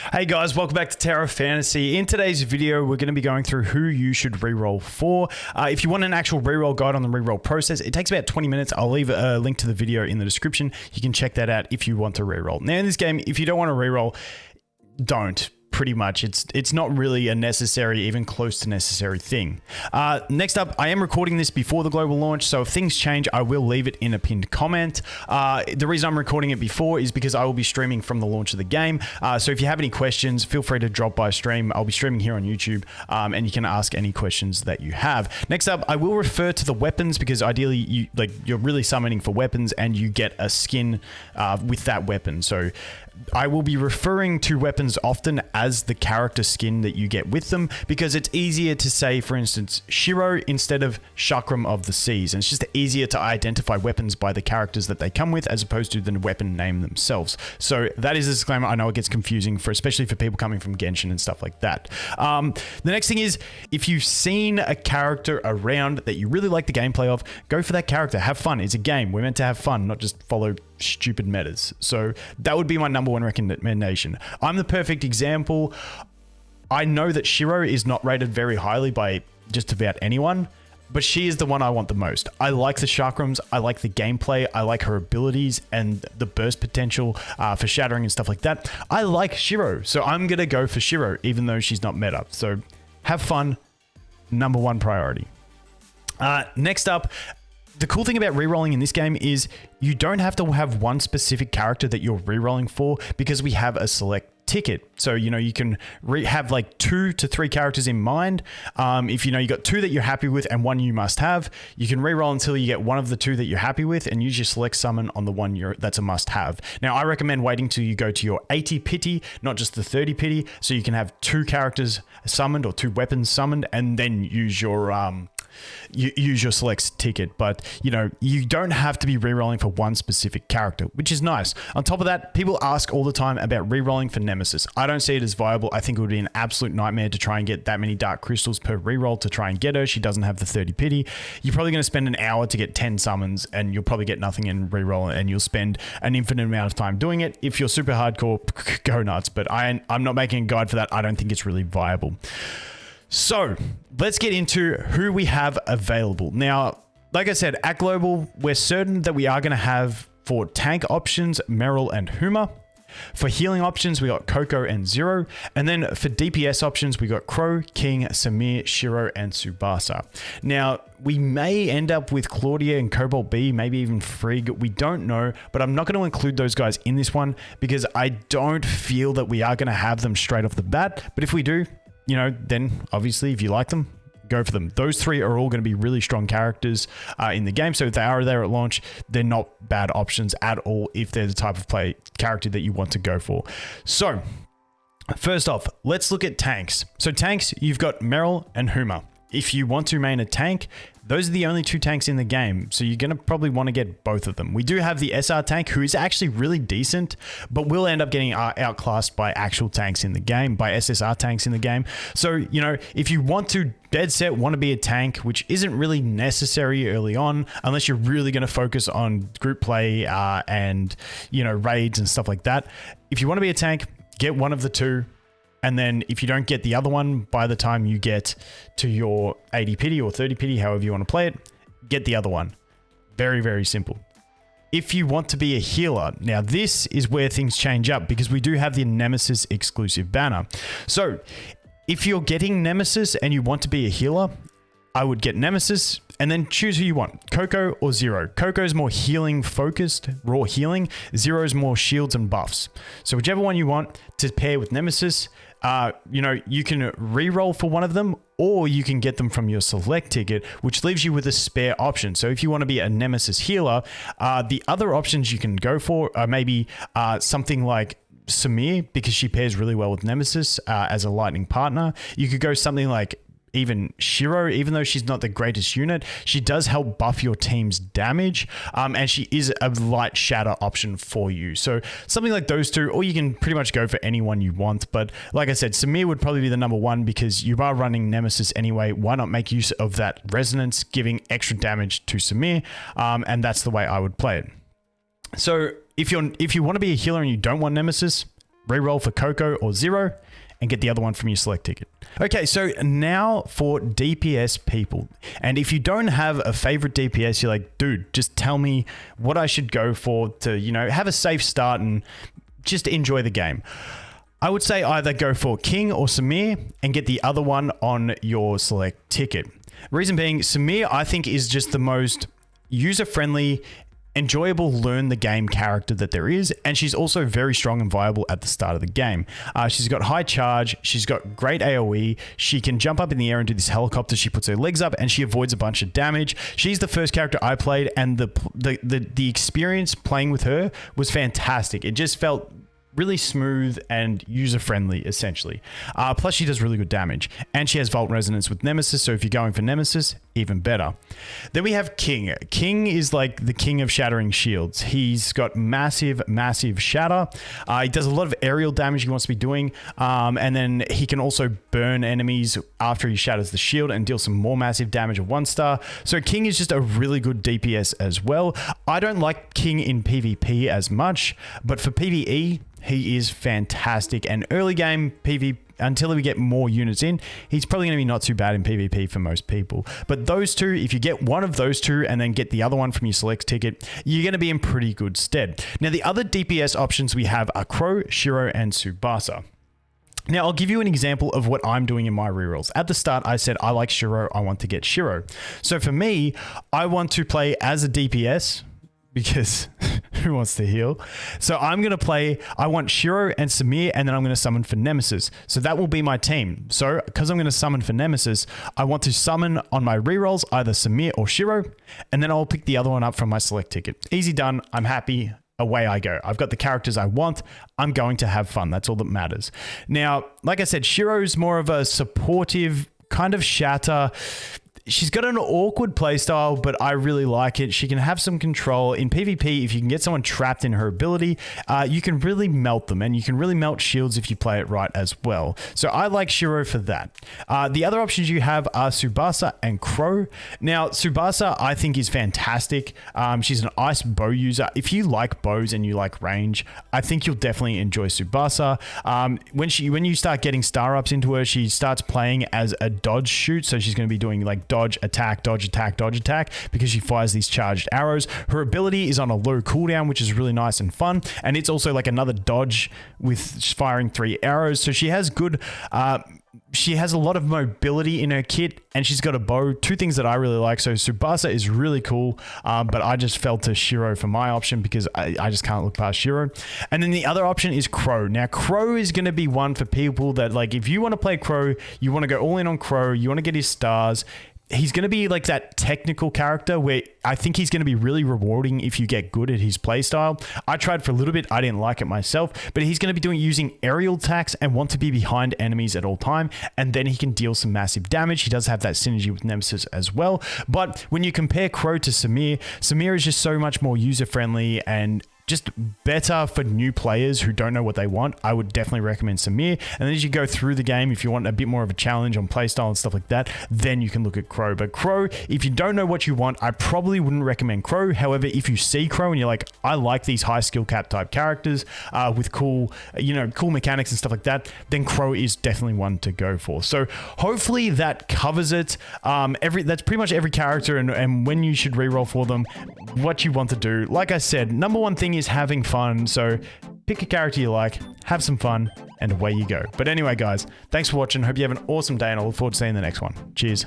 Hey guys, welcome back to Tower of Fantasy. In today's video, we're going to be going through who you should reroll for. If you want an actual reroll guide on the reroll process, it takes about 20 minutes. I'll leave a link to the video in the description. You can check that out if you want to reroll. Now in this game, if you don't want to reroll, don't. Pretty much. It's not really a necessary, even close to necessary thing. Next up, I am recording this before the global launch, so if things change, I will leave it in a pinned comment. The reason I'm recording it before is because I will be streaming from the launch of the game. So if you have any questions, feel free to drop by stream. I'll be streaming here on YouTube, and you can ask any questions that you have. Next up, I will refer to the weapons because ideally you're really summoning for weapons and you get a skin with that weapon. So I will be referring to weapons often as the character skin that you get with them because it's easier to say, for instance, Shiro instead of Chakram of the Seas. And it's just easier to identify weapons by the characters that they come with as opposed to the weapon name themselves. So that is a disclaimer. I know it gets confusing especially for people coming from Genshin and stuff like that. The next thing is, if you've seen a character around that you really like the gameplay of, go for that character. Have fun. It's a game. We're meant to have fun, not just follow stupid metas. So that would be my number one recommendation. I'm the perfect example. I know that Shiro is not rated very highly by just about anyone, but she is the one I want the most. I like the chakrams, I like the gameplay, I like her abilities and the burst potential for shattering and stuff like that. I like Shiro, so I'm gonna go for Shiro even though she's not meta. So have fun, number one priority. Next up, the cool thing about rerolling in this game is you don't have to have one specific character that you're rerolling for because we have a select ticket. So, you can have like 2 to 3 characters in mind. If you got 2 that you're happy with and 1 you must have, you can reroll until you get one of the 2 that you're happy with and use your select summon on the one that's a must have. Now, I recommend waiting till you go to your 80 pity, not just the 30 pity, so you can have 2 characters summoned or 2 weapons summoned and then use your use your select ticket. But you don't have to be rerolling for one specific character, which is nice. On top of that, people ask all the time about rerolling for Nemesis. I don't see it as viable. I think it would be an absolute nightmare to try and get that many dark crystals per reroll to try and get her. She doesn't have the 30 pity. You're probably going to spend an hour to get 10 summons and you'll probably get nothing in reroll and you'll spend an infinite amount of time doing it. If you're super hardcore, go nuts. But I'm not making a guide for that. I don't think it's really viable. So let's get into who we have available. Now, like I said, at Global, we're certain that we are going to have for tank options, Meryl and Huma. For healing options, we got Coco and Zero. And then for DPS options, we got Crow, King, Samir, Shiro, and Tsubasa. Now, we may end up with Claudia and Cobalt B, maybe even Frigg. We don't know, but I'm not going to include those guys in this one because I don't feel that we are going to have them straight off the bat. But if we do, then obviously if you like them, go for them. Those 3 are all going to be really strong characters in the game. So if they are there at launch, they're not bad options at all if they're the type of character that you want to go for. So first off, let's look at tanks. So tanks, you've got Meryl and Huma. If you want to main a tank, those are the only 2 tanks in the game, so you're going to probably want to get both of them. We do have the SR tank, who is actually really decent, but will end up getting outclassed by actual tanks in the game, by SSR tanks in the game. So, if you want to dead set want to be a tank, which isn't really necessary early on, unless you're really going to focus on group play and, raids and stuff like that. If you want to be a tank, get one of the 2. And then if you don't get the other one by the time you get to your 80 pity or 30 pity, however you want to play it, get the other one. Very, very simple. If you want to be a healer, now this is where things change up because we do have the Nemesis exclusive banner. So if you're getting Nemesis and you want to be a healer, I would get Nemesis and then choose who you want, Coco or Zero. Coco is more healing focused, raw healing. Zero is more shields and buffs. So whichever one you want to pair with Nemesis, you can re-roll for one of them or you can get them from your select ticket, which leaves you with a spare option. So if you want to be a Nemesis healer, the other options you can go for are maybe something like Samir, because she pairs really well with Nemesis as a lightning partner. You could go something like even Shiro, even though she's not the greatest unit, she does help buff your team's damage, and she is a light shatter option for you. So something like those 2, or you can pretty much go for anyone you want. But like I said, Samir would probably be the number 1 because you are running Nemesis anyway. Why not make use of that resonance, giving extra damage to Samir? And that's the way I would play it. So if you want to be a healer and you don't want Nemesis, reroll for Coco or Zero, and get the other one from your select ticket. Okay, so now for DPS people. And if you don't have a favorite DPS, you're like, dude, just tell me what I should go for to, you know, have a safe start and just enjoy the game. I would say either go for King or Samir and get the other one on your select ticket. Reason being, Samir, I think, is just the most user-friendly, enjoyable learn the game character that there is, and she's also very strong and viable at the start of the game. She's got high charge, she's got great AoE, she can jump up in the air and do this helicopter, she puts her legs up and she avoids a bunch of damage. She's the first character I played, and the experience playing with her was fantastic. It just felt really smooth and user-friendly, essentially. Plus, she does really good damage. And she has Vault Resonance with Nemesis, so if you're going for Nemesis, even better. Then we have King. King is like the king of shattering shields. He's got massive, massive shatter. He does a lot of aerial damage he wants to be doing. And then he can also burn enemies after he shatters the shield and deal some more massive damage at 1-star. So King is just a really good DPS as well. I don't like King in PvP as much, but for PvE, he is fantastic. And early game PvP, until we get more units in, he's probably going to be not too bad in PvP for most people. But those two, if you get one of those two and then get the other one from your select ticket, you're going to be in pretty good stead. Now, the other DPS options we have are Crow, Shiro, and Tsubasa. Now, I'll give you an example of what I'm doing in my rerolls. At the start, I said, I like Shiro, I want to get Shiro. So for me, I want to play as a DPS, because who wants to heal? So I'm going to play, I want Shiro and Samir, and then I'm going to summon for Nemesis. So that will be my team. So because I'm going to summon for Nemesis, I want to summon on my rerolls either Samir or Shiro, and then I'll pick the other one up from my select ticket. Easy done. I'm happy. Away I go. I've got the characters I want. I'm going to have fun. That's all that matters. Now, like I said, Shiro's more of a supportive kind of shatter. She's got an awkward playstyle, but I really like it. She can have some control. In PvP, if you can get someone trapped in her ability, you can really melt them, and you can really melt shields if you play it right as well. So I like Shiro for that. The other options you have are Tsubasa and Crow. Now, Tsubasa, I think, is fantastic. She's an ice bow user. If you like bows and you like range, I think you'll definitely enjoy Tsubasa. When you start getting star ups into her, she starts playing as a dodge shoot, so she's going to be doing like dodge, attack, dodge, attack, dodge, attack, because she fires these charged arrows. Her ability is on a low cooldown, which is really nice and fun. And it's also like another dodge with firing 3 arrows. So she has good, she has a lot of mobility in her kit, and she's got a bow. Two things that I really like. So Tsubasa is really cool, but I just fell to Shiro for my option because I just can't look past Shiro. And then the other option is Crow. Now, Crow is going to be one for people that, like, if you want to play Crow, you want to go all in on Crow, you want to get his stars. He's going to be like that technical character where I think he's going to be really rewarding if you get good at his playstyle. I tried for a little bit. I didn't like it myself, but he's going to be using aerial attacks and want to be behind enemies at all time. And then he can deal some massive damage. He does have that synergy with Nemesis as well. But when you compare Crow to Samir, Samir is just so much more user-friendly and just better for new players who don't know what they want. I would definitely recommend Samir. And then as you go through the game, if you want a bit more of a challenge on playstyle and stuff like that, then you can look at Crow. But Crow, if you don't know what you want, I probably wouldn't recommend Crow. However, if you see Crow and you're like, I like these high skill cap type characters with cool, cool mechanics and stuff like that, then Crow is definitely one to go for. So hopefully that covers it. That's pretty much every character and when you should reroll for them, what you want to do. Like I said, number one thing is having fun. So pick a character you like, have some fun, and away you go. But anyway, guys, thanks for watching. Hope you have an awesome day, and I look forward to seeing you in the next one. Cheers.